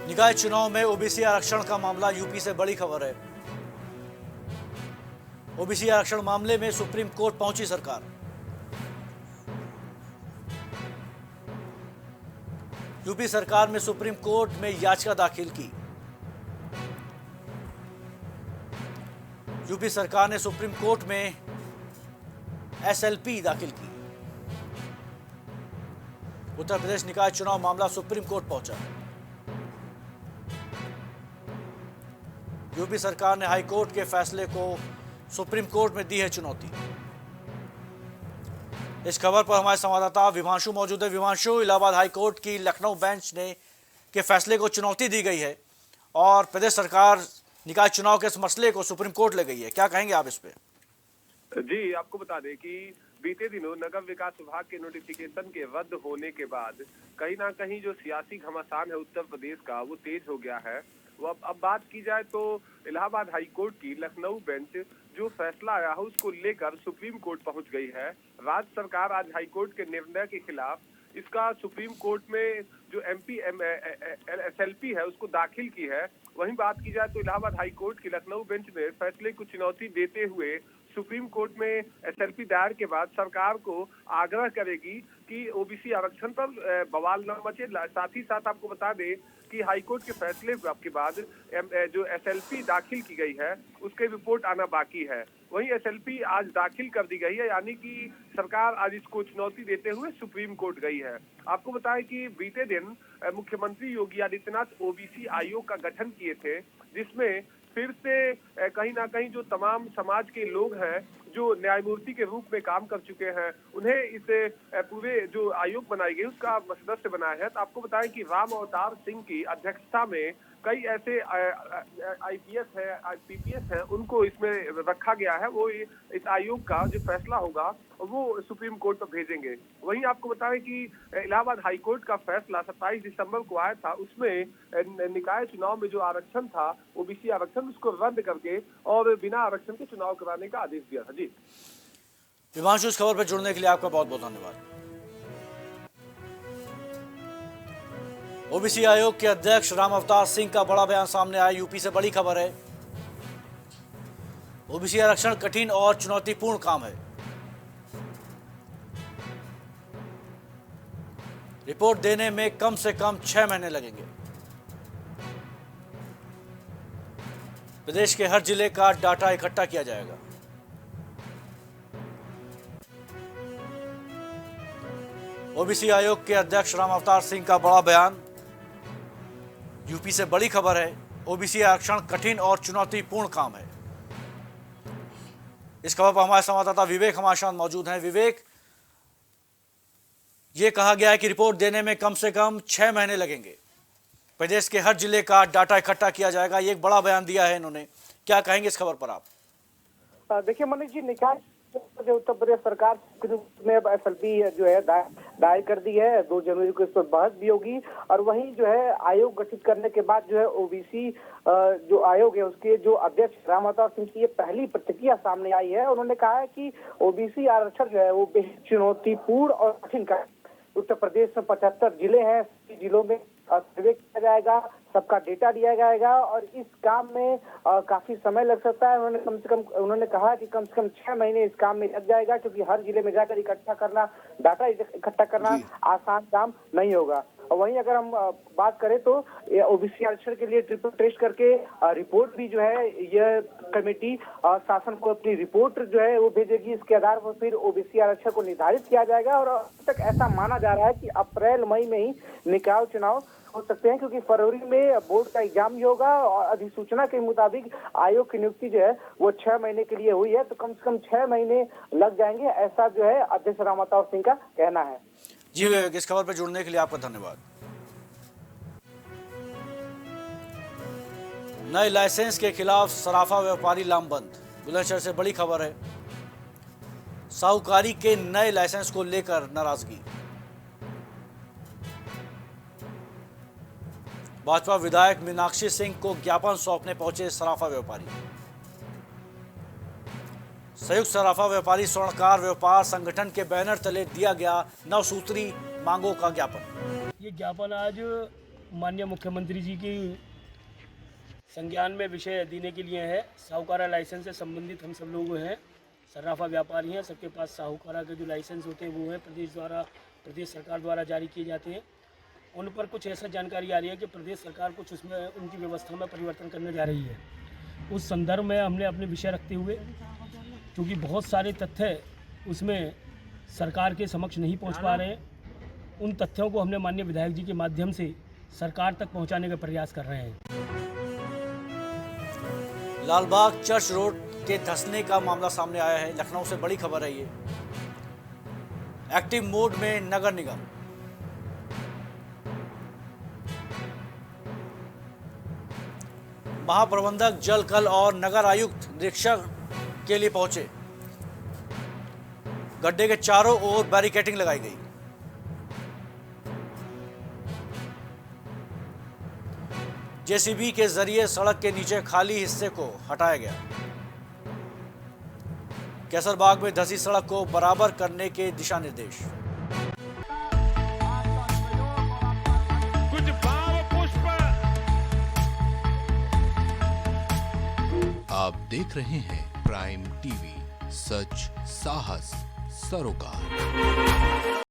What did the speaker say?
निकाय चुनाव में ओबीसी आरक्षण का मामला यूपी से बड़ी खबर है। ओबीसी आरक्षण मामले में सुप्रीम कोर्ट पहुंची सरकार। यूपी सरकार में सुप्रीम कोर्ट में याचिका दाखिल की। यूपी सरकार ने सुप्रीम कोर्ट में एसएलपी दाखिल की। उत्तर प्रदेश निकाय चुनाव मामला सुप्रीम कोर्ट पहुंचा। यूपी सरकार ने हाईकोर्ट के फैसले को सुप्रीम कोर्ट में दी है चुनौती। इस खबर पर हमारे संवाददाता विभांशु मौजूद है। विभांशु, इलाहाबाद हाईकोर्ट की लखनऊ बेंच ने के फैसले को चुनौती दी गई है और प्रदेश सरकार निकाय चुनाव के इस मसले को सुप्रीम कोर्ट ले गई है, क्या कहेंगे आप इस पे? जी, आपको बता दें कि बीते दिनों नगर विकास विभाग के नोटिफिकेशन के रद्द होने के बाद कहीं ना कहीं जो सियासी घमासान है उत्तर प्रदेश का वो तेज हो गया है। वो अब बात की जाए तो इलाहाबाद हाई कोर्ट की लखनऊ बेंच जो फैसला आया है उसको लेकर सुप्रीम कोर्ट पहुंच गई है। राज्य सरकार आज हाई कोर्ट के निर्णय के खिलाफ इसका सुप्रीम कोर्ट में जो एसएलपी है उसको दाखिल की है। वहीं बात की जाए तो इलाहाबाद हाई कोर्ट की लखनऊ बेंच ने फैसले को चुनौती देते हुए सुप्रीम कोर्ट में एसएलपी दायर के बाद सरकार को आग्रह करेगी कि ओबीसी आरक्षण पर बवाल न मचे। साथ ही साथ आपको बता दें कि हाईकोर्ट के फैसले के बाद जो एसएलपी दाखिल की गई है उसकी रिपोर्ट आना बाकी है। वहीं एसएलपी आज दाखिल कर दी गई है, यानी कि सरकार आज इसको चुनौती देते हुए सुप्रीम कोर्ट गई है। आपको बताएं कि बीते दिन मुख्यमंत्री योगी आदित्यनाथ ओबीसी आयोग का गठन किए थे, जिसमें फिर से कहीं ना कहीं जो तमाम समाज के लोग हैं जो न्यायमूर्ति के रूप में काम कर चुके हैं उन्हें इस पूरे जो आयोग बनाई गई उसका सदस्य बनाया है। तो आपको बताएं कि राम अवतार सिंह की अध्यक्षता में कई ऐसे आईपीएस है, पीपीएस है, उनको इसमें रखा गया है। वो इस आयोग का जो फैसला होगा वो सुप्रीम कोर्ट पर भेजेंगे। वहीं आपको बताएं कि इलाहाबाद हाई कोर्ट का फैसला 27 दिसंबर को आया था, उसमें निकाय चुनाव में जो आरक्षण था ओबीसी आरक्षण उसको रद्द करके और बिना आरक्षण के चुनाव कराने का आदेश दिया था। जी विभांशु, इस खबर पर जुड़ने के लिए आपका बहुत बहुत धन्यवाद। ओबीसी आयोग के अध्यक्ष राम अवतार सिंह का बड़ा बयान सामने आया। यूपी से बड़ी खबर है। ओबीसी आरक्षण कठिन और चुनौतीपूर्ण काम है। रिपोर्ट देने में कम से कम 6 महीने लगेंगे। प्रदेश के हर जिले का डाटा इकट्ठा किया जाएगा। ओबीसी आयोग के अध्यक्ष राम अवतार सिंह का बड़ा बयान। यूपी से बड़ी खबर है। ओबीसी आरक्षण कठिन और चुनौतीपूर्ण काम है। इस खबर पर हमारे संवाददाता विवेक हमारे साथ मौजूद हैं। विवेक, ये कहा गया है कि रिपोर्ट देने में कम से कम 6 महीने लगेंगे। प्रदेश के हर जिले का डाटा इकट्ठा किया जाएगा, ये एक बड़ा बयान दिया है इन्होंने, क्या कहेंगे इस खबर पर आप? देखिए मनीष जी, निकाय जो उत्तर प्रदेश सरकार ने एसएलपी जो है दायर कर दी है। 2 जनवरी को इस पर बहस भी होगी और वहीं जो है आयोग गठित करने के बाद जो है ओबीसी जो आयोग है उसके जो अध्यक्ष राम अवतार सिंह की ये पहली प्रतिक्रिया सामने आई है। उन्होंने कहा है कि ओबीसी आरक्षण जो है वो बेहद चुनौतीपूर्ण और कठिन का। उत्तर प्रदेश में 75 जिले हैं, जिलों में सर्वे किया जाएगा, सबका डेटा दिया जाएगा और इस काम में काफी समय लग सकता है। उन्होंने कहा कि कम से कम 6 महीने इस काम में लग जाएगा, क्योंकि हर जिले में जाकर डाटा इकट्ठा करना आसान काम नहीं होगा। और वहीं अगर हम बात करें तो ओबीसी आरक्षण के लिए ट्रिपल टेस्ट करके रिपोर्ट भी जो है यह कमेटी शासन को अपनी रिपोर्ट जो है वो भेजेगी। इसके आधार पर फिर ओबीसी आरक्षण को निर्धारित किया जाएगा और अब तक ऐसा माना जा रहा है कि अप्रैल मई में ही निकाय चुनाव हो सकते हैं, क्योंकि फरवरी में बोर्ड का एग्जाम भी होगा और अधिसूचना के मुताबिक आयोग की नियुक्ति जो है वो 6 महीने के लिए हुई है। तो कम से कम 6 महीने लग जाएंगे, ऐसा जो है अध्यक्ष राम अवतार सिंह का कहना है। जी विवेक, इस खबर पर जुड़ने के लिए आपका धन्यवाद। नए लाइसेंस के खिलाफ सराफा व्यापारी लामबंद। बुलंदशहर से बड़ी खबर है। साहूकारी के नए लाइसेंस को लेकर नाराजगी। भाजपा विधायक मीनाक्षी सिंह को ज्ञापन सौंपने पहुंचे सराफा व्यापारी। संयुक्त सराफा व्यापारी स्वर्णकार व्यापार संगठन के बैनर तले दिया गया 9 सूत्री मांगों का ज्ञापन। ये ज्ञापन आज माननीय मुख्यमंत्री जी की संज्ञान में विषय देने के लिए है। साहूकारा लाइसेंस से संबंधित हम सब लोग हैं, सर्राफा व्यापारी हैं, सबके पास साहूकारा के जो लाइसेंस होते हैं वो हैं, प्रदेश सरकार द्वारा जारी किए जाते हैं। उन पर कुछ ऐसा जानकारी आ रही है कि प्रदेश सरकार कुछ उसमें उनकी व्यवस्था में परिवर्तन करने जा रही है। उस संदर्भ में हमने अपने विषय रखते हुए, क्योंकि बहुत सारे तथ्य उसमें सरकार के समक्ष नहीं पहुंच पा रहे हैं, उन तथ्यों को हमने माननीय विधायक जी के माध्यम से सरकार तक पहुंचाने का प्रयास कर रहे हैं। लालबाग चर्च रोड के धंसने का मामला सामने आया है। लखनऊ से बड़ी खबर है ये। एक्टिव मोड में नगर निगम। महाप्रबंधक जल कल और नगर आयुक्त निरीक्षण के लिए पहुंचे। गड्ढे के चारों ओर बैरिकेडिंग लगाई गई। जेसीबी के जरिए सड़क के नीचे खाली हिस्से को हटाया गया। कैसरबाग में धंसी सड़क को बराबर करने के दिशा निर्देश। कुछ भाव पुष्प। आप देख रहे हैं प्राइम टीवी, सच साहस सरोकार।